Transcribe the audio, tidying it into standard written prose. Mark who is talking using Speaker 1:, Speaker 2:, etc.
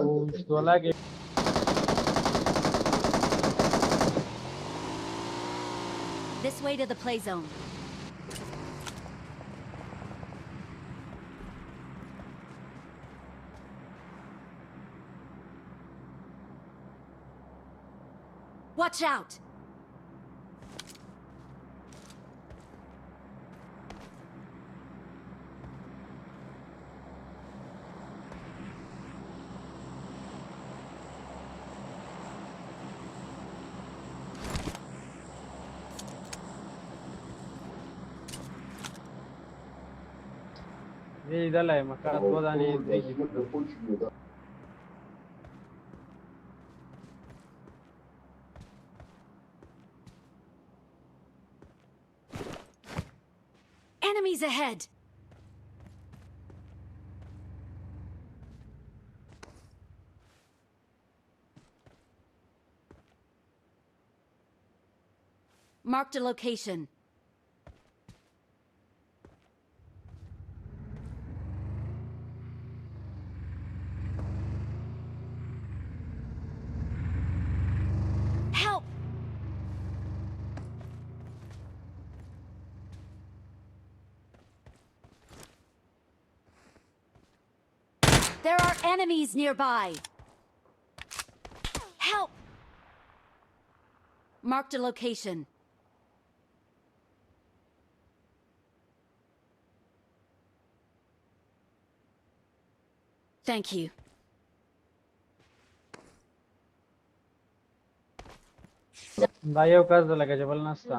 Speaker 1: तो लागे
Speaker 2: This way to the play zone. Watch out!
Speaker 1: ये इधर है मक्का तो दानी
Speaker 2: Enemies ahead! Marked a location. Help! There are enemies nearby. Help! Marked a location. Thank you.
Speaker 1: दायो कर्ज लगा जबल नसता